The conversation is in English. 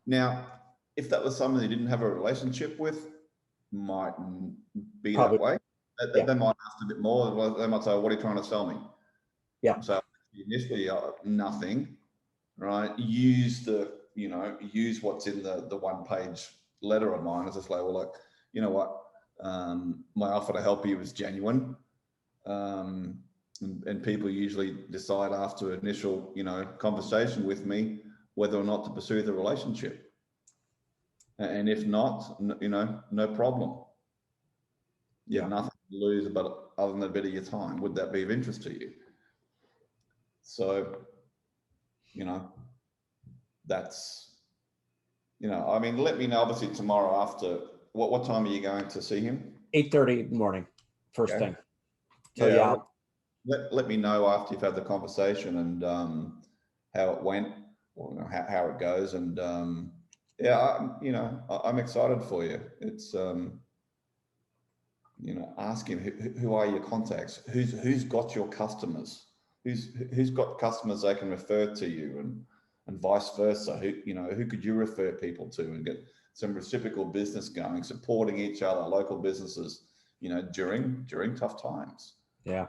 Now, if that was someone they didn't have a relationship with, mightn't be Probably. that way. Yeah. They might ask a bit more. They might say, "What are you trying to sell me?" Yeah. So initially, nothing, right? Use use what's in the one-page letter of mine as a say, well, like, you know what, my offer to help you is genuine. And people usually decide after initial, conversation with me, whether or not to pursue the relationship. And if not, no problem. You have nothing to lose but other than a bit of your time. Would that be of interest to you? So, that's, I mean, let me know obviously tomorrow after, what time are you going to see him? 8:30 in the morning, first Okay. thing. So yeah. Let me know after you've had the conversation and how it went, or how it goes. And I'm excited for you. It's ask him who are your contacts, who's got your customers, who's got customers they can refer to you, and vice versa. Who could you refer people to, and get some reciprocal business going, supporting each other, local businesses, during tough times. Yeah.